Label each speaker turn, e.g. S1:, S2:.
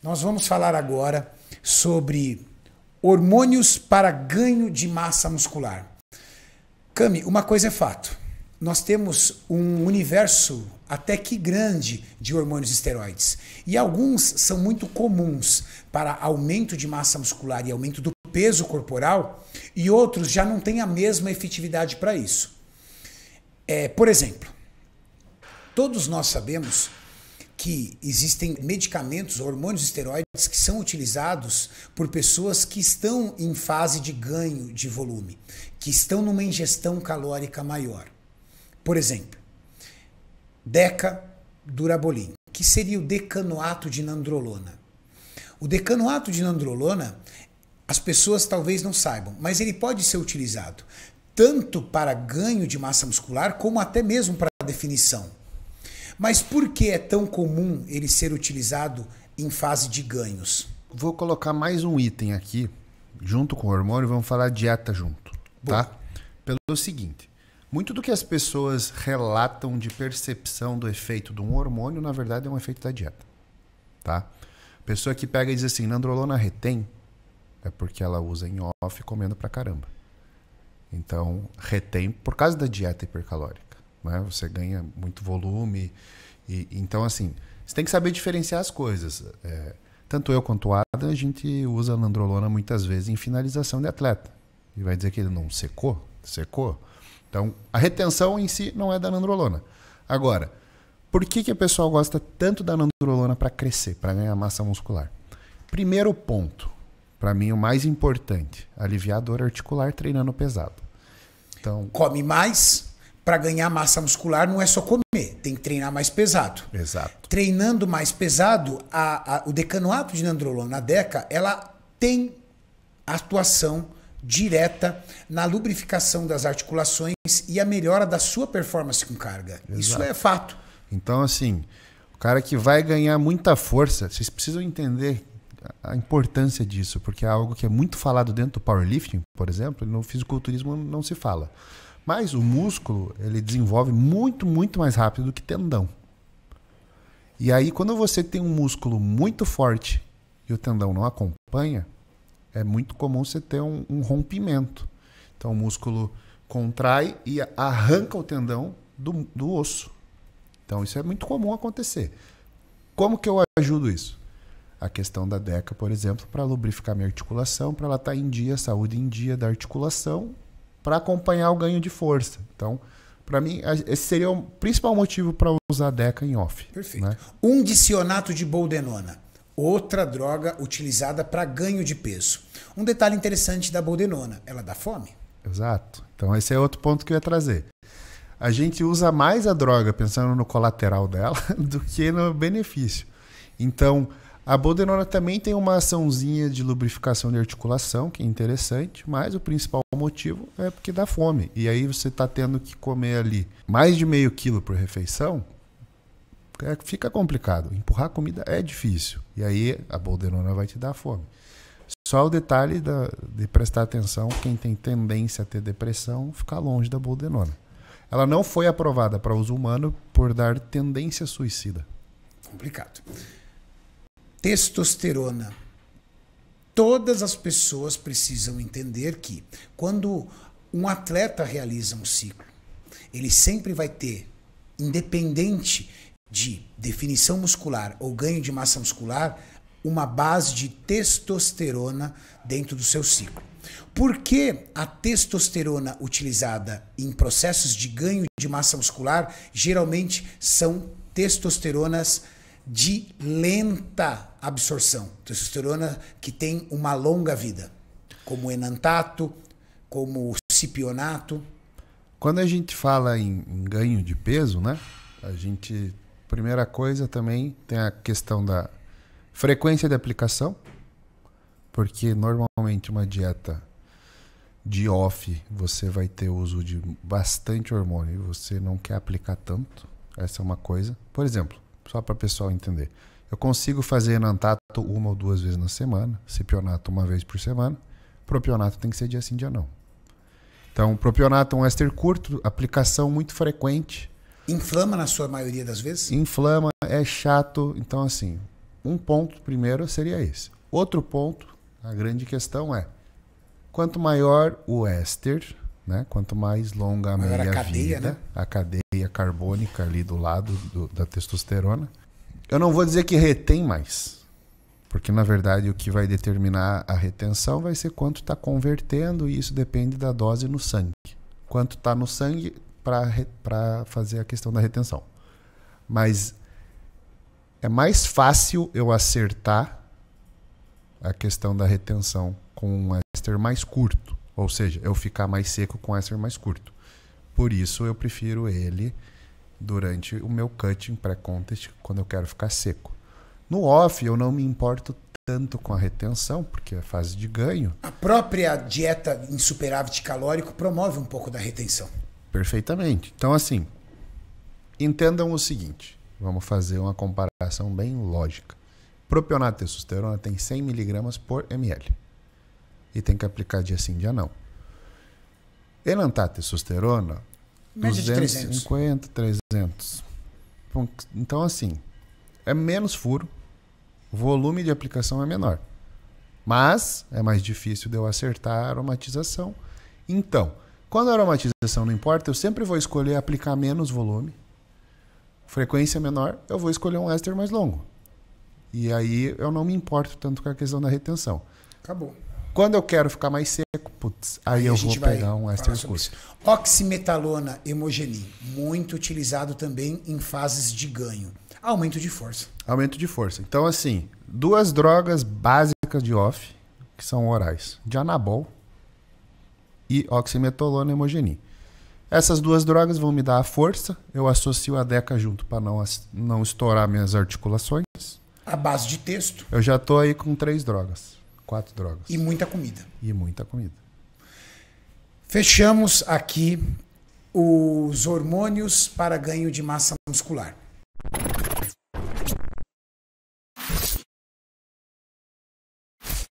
S1: Nós vamos falar agora sobre hormônios para ganho de massa muscular. Cami, uma coisa é fato. Nós temos um universo até que grande de hormônios esteroides. E alguns são muito comuns para aumento de massa muscular e aumento do peso corporal, e outros já não têm a mesma efetividade para isso. Por exemplo, todos nós sabemos que existem medicamentos, hormônios esteroides que são utilizados por pessoas que estão em fase de ganho de volume, que estão numa ingestão calórica maior. Por exemplo, Decadurabolin, que seria o decanoato de nandrolona. O decanoato de nandrolona, as pessoas talvez não saibam, mas ele pode ser utilizado tanto para ganho de massa muscular, como até mesmo para definição. Mas por que é tão comum ele ser utilizado em fase de ganhos?
S2: Vou colocar mais um item aqui, junto com o hormônio, vamos falar dieta junto, tá? Pelo seguinte, muito do que as pessoas relatam de percepção do efeito de um hormônio, na verdade é um efeito da dieta, tá? Pessoa que pega e diz assim, nandrolona retém, é porque ela usa em off comendo pra caramba. Então, retém por causa da dieta hipercalórica, né? Você ganha muito volume. Então, assim, você tem que saber diferenciar as coisas. Tanto eu quanto o Adam, a gente usa a nandrolona muitas vezes em finalização de atleta. E vai dizer que ele não secou? Secou. Então, a retenção em si não é da nandrolona. Agora, por que o pessoal gosta tanto da nandrolona para crescer, para ganhar massa muscular? Primeiro ponto, para mim o mais importante, aliviar a dor articular treinando pesado. Então,
S1: come mais para ganhar massa muscular, não é só comer, tem que treinar mais pesado.
S2: Exato.
S1: Treinando mais pesado, o decanoato de nandrolona, a Deca, ela tem atuação direta na lubrificação das articulações e a melhora da sua performance com carga.
S2: Exato.
S1: Isso é fato.
S2: Então, assim, o cara que vai ganhar muita força, vocês precisam entender a importância disso, porque é algo que é muito falado dentro do powerlifting, por exemplo, no fisiculturismo não se fala. Mas o músculo, ele desenvolve muito, muito mais rápido do que tendão. E aí, quando você tem um músculo muito forte e o tendão não acompanha, é muito comum você ter um rompimento. Então, o músculo contrai e arranca o tendão do osso. Então, isso é muito comum acontecer. Como que eu ajudo isso? A questão da Deca, por exemplo, para lubrificar minha articulação, para ela estar em dia, saúde em dia da articulação, para acompanhar o ganho de força. Então, para mim, esse seria o principal motivo para usar a Deca em off.
S1: Perfeito.
S2: Né?
S1: Dicionato de boldenona, outra droga utilizada para ganho de peso. Um detalhe interessante da boldenona, ela dá fome.
S2: Exato. Então, esse é outro ponto que eu ia trazer. A gente usa mais a droga pensando no colateral dela do que no benefício. Então, a boldenona também tem uma açãozinha de lubrificação de articulação, que é interessante, mas o principal motivo é porque dá fome. E aí você está tendo que comer ali mais de meio quilo por refeição, fica complicado. Empurrar comida é difícil. E aí a boldenona vai te dar fome. Só o detalhe de prestar atenção, quem tem tendência a ter depressão, ficar longe da boldenona. Ela não foi aprovada para uso humano por dar tendência suicida.
S1: Complicado. Testosterona. Todas as pessoas precisam entender que quando um atleta realiza um ciclo, ele sempre vai ter, independente de definição muscular ou ganho de massa muscular, uma base de testosterona dentro do seu ciclo. Por que a testosterona utilizada em processos de ganho de massa muscular geralmente são testosteronas de lenta absorção, testosterona que tem uma longa vida, como o enantato, como o cipionato?
S2: Quando a gente fala em ganho de peso, né? Primeira coisa também tem a questão da frequência de aplicação, porque normalmente uma dieta de off você vai ter uso de bastante hormônio e você não quer aplicar tanto. Essa é uma coisa. Por exemplo, só para o pessoal entender, eu consigo fazer enantato 1 ou 2 vezes na semana, cipionato 1 vez por semana, propionato tem que ser dia sim, dia não. Então, propionato é um éster curto, aplicação muito frequente.
S1: Inflama na sua maioria das vezes?
S2: Inflama, é chato. Então, assim, um ponto primeiro seria esse. Outro ponto, a grande questão é, quanto maior o éster, né, quanto mais longa a meia-vida, né? A cadeia carbônica ali do lado da testosterona, eu não vou dizer que retém mais, porque na verdade o que vai determinar a retenção vai ser quanto está convertendo, e isso depende da dose no sangue. Quanto está no sangue para fazer a questão da retenção. Mas é mais fácil eu acertar a questão da retenção com um éster mais curto. Ou seja, eu ficar mais seco com um éster mais curto. Por isso eu prefiro ele durante o meu cutting pré-contest, quando eu quero ficar seco. No off eu não me importo tanto com a retenção, porque é fase de ganho.
S1: A própria dieta em superávit calórico promove um pouco da retenção.
S2: Perfeitamente. Então, assim, entendam o seguinte. Vamos fazer uma comparação bem lógica. Propionato de testosterona tem 100 mg por ml. E tem que aplicar dia sim, dia não. Enantato de testosterona,
S1: média
S2: 250, 300. Então, assim, é menos furo, o volume de aplicação é menor. Mas é mais difícil de eu acertar a aromatização. Então, quando a aromatização não importa, eu sempre vou escolher aplicar menos volume. Frequência menor, eu vou escolher um éster mais longo. E aí eu não me importo tanto com a questão da retenção.
S1: Acabou.
S2: Quando eu quero ficar mais seco, putz, aí eu vou pegar um éster curto.
S1: Oximetalona hemogenin, muito utilizado também em fases de ganho. Aumento de força.
S2: Aumento de força. Então, assim, duas drogas básicas de off, que são orais, de anabol e oximetolona hemogenin. Essas duas drogas vão me dar a força, eu associo a DECA junto para não estourar minhas articulações.
S1: A base de texto.
S2: Eu já estou aí com 3 drogas, 4 drogas.
S1: E muita comida.
S2: E muita comida.
S1: Fechamos aqui os hormônios para ganho de massa muscular.